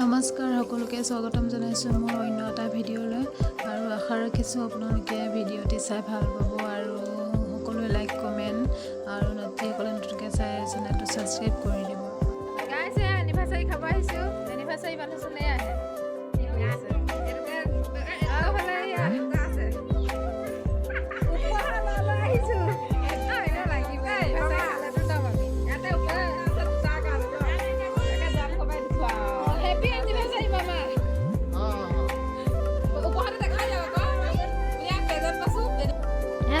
নমস্কাৰ সকলোকে স্বাগতম জনাইছোঁ মোৰ অন্য এটা ভিডিঅ'লৈ আৰু আশা ৰাখিছোঁ আপোনালোকে ভিডিঅ'টি চাই ভাল পাব আৰু সকলোৱে লাইক কমেণ্ট আৰু যিসকলে নতুনকৈ চাই চেনেলটো ছাবস্ক্ৰাইব কৰি দিব। গাইছে এনিভাৰ্চাৰী খাব আহিছোঁ। এনিভাৰ্চাৰী মানুহ চলে আহে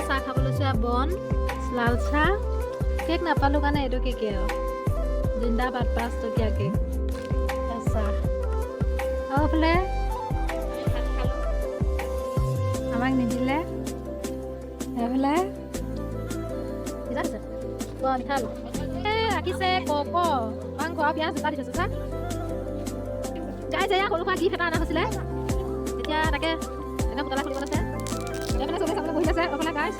চাহ খাবলৈ চোৱা বন লাল চাহ কেক নাপালোঁ কাৰণে এইটো কেকে আৰু জিন্দাবাদ 5 টকীয়া কেক চাহ আৰু এইফালে আমাক নিদিলে এইফালে ৰাখিছে কক মাংস আৰু পিঁয়াজ জোতা দি থৈছে চা যাই যায় সৰু সুৰা গিফ্ট এটা অনা হৈছিলে এতিয়া তাকে এটা পুতলা খুলিব আছে এইফালে চবে চাবলৈ বহি আছে অকলে গাইছ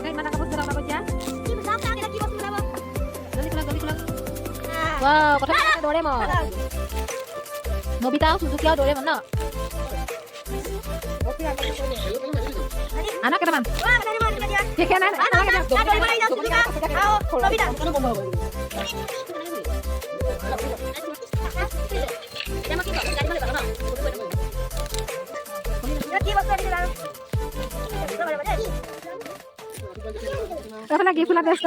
ইমান ডাঙৰ বস্তু ওলাব এতিয়া কথা দৌৰে মই নবিতা সুজুকি আৰু দৌৰে মন ন আনা কেইটামান ঠিকে নাই এইফালে গিফ্ট ওলাব ব্যস্ত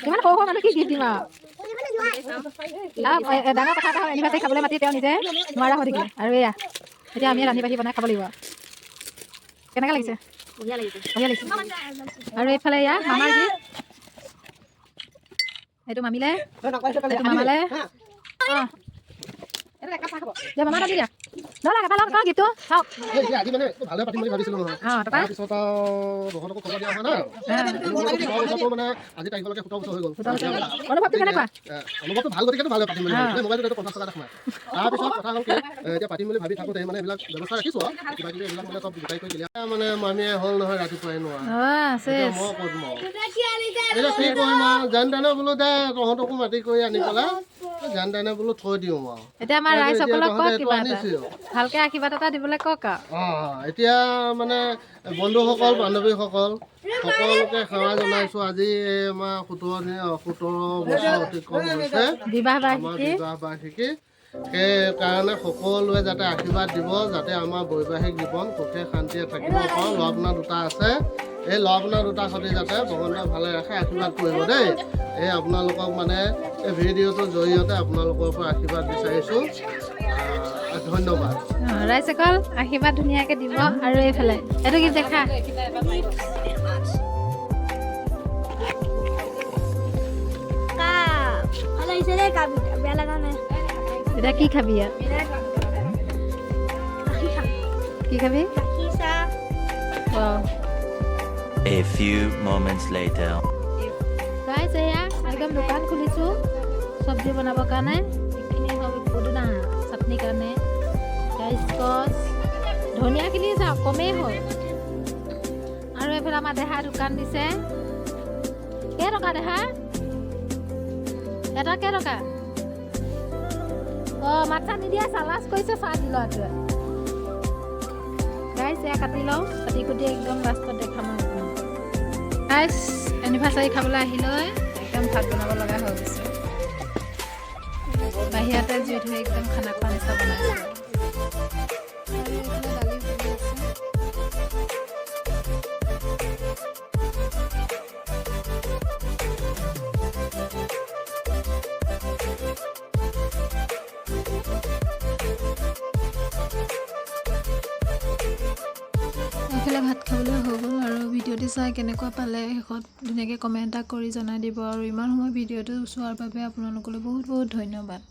ইমান সৰু সৰু মানুহ কি গিফ্ট দিম আৰু ডাঙৰ কথা এটা এনিভাৰ্চাৰী খাবলৈ মাতি তেওঁ নিজে নোৱাৰা হৈ থাকিলে আৰু এয়া এতিয়া আমি ৰান্ধি বাঢ়ি বনাই খাব লাগিব কেনেকৈ লাগিছে বঢ়িয়া লাগিছে আৰু এইফালে এয়া মামাৰ গিফ্ট সেইটো মামিলে সেইটো মামালে অঁ মামা দি দিয়া গিফ্টটো চাওক আজি মানে ভালে পাতিম বুলি ভাবিছিলোঁ নহয় তাৰপিছত বহনকো খবৰ দিয়া হোৱা নাই মানে আজি তাৰিখলৈকে 17 বছৰ হৈ গ'ল অনুভৱটো কেনেকুৱা অনুভৱটো ভাল গতিকে ভালে পাতিম বুলি ভাবিছিলোঁ মোবাইলটো 50 টকা এটা সোমাই তাৰপিছত কথা হ'ল কি এতিয়া পাতিম বুলি ভাবি থাকোঁতে মানে এইবিলাক ব্যৱস্থা ৰাখিছোঁ আৰু কিবা কিবি এইবিলাক মানে চব গোটাই কৰি দিলে মানে মামীয়ে হ'ল নহয় ৰাতিপুৱাই নোৱাৰা মই ক'ত এতিয়া কি কৰিম আৰু যেন তেনে বোলো দে তহঁতকো মাতি কৰি আনি পেলাই যেন তেনে বোলো থৈ দিওঁ আৰু এতিয়া আমাৰ ৰাইজসকলক কওক কিবা এটা ভালকৈ আশীৰ্বাদ এটা দিবলৈ কওক আৰু এতিয়া মানে বন্ধুসকল বান্ধৱীসকল সকলোকে সেৱা জনাইছোঁ আজি আমাৰ 17 বছৰ অতিক্ৰম হৈছে বিবাহ বাৰ্ষিকী সেইকাৰণে সকলোৱে যাতে আশীৰ্বাদ দিব যাতে আমাৰ বৈবাহিক জীৱন সুখে শান্তিয়ে থাকিব পাৰোঁ ল'ৰা আপোনাৰ দুটা আছে এই ল'ৰা আপোনাৰ দুটা সৈতে যাতে ভগৱানে ভালে ৰাখে আশীৰ্বাদ কৰিব দেই এই আপোনালোকক মানে এই ভিডিঅ'টোৰ জৰিয়তে আপোনালোকৰ পৰা আশীৰ্বাদ বিচাৰিছোঁ ধন্যবাদ ৰাইজসকল আশীৰ্বাদ ধুনীয়াকৈ দিব আৰু এইফালে এইটো কি দেখা এতিয়া কি খাবি কি খাবি A few moments later. Guys, এয়া একদম দোকান খুলিছোঁ চব্জি বনাবৰ কাৰণে এইখিনি হ'ল পদিনা চাটনি কাৰণে স্কচ ধনিয়াখিনি চাওক কমেই হ'ল আৰু এইফালে আমাৰ দেহা দোকান দিছে কেইটকা দেহা এটা কেইটকা অঁ মাত চাহ নিদিয়া চালাচ কৰিছে চাহ দি লোৱাটোৱে গাইছ এয়া কাটি লওঁ কাটি কুটি একদম লাষ্টত দেখাম গাইছ এনিভাৰ্চাৰী খাবলৈ আহিলৈ একদম ভাত বনাব লগা হৈ গৈছে বাহিৰতে জুই ধৰি একদম খানা খোৱা নিচিনা বনাইছোঁ এইফালে ভাত খাবলৈ হৈ গ'ল আৰু ভিডিঅ'টো চাই কেনেকুৱা পালে শেষত ধুনীয়াকৈ কমেণ্ট এটা কৰি জনাই দিব আৰু ইমান সময় ভিডিঅ'টো চোৱাৰ বাবে আপোনালোকলৈ বহুত বহুত ধন্যবাদ।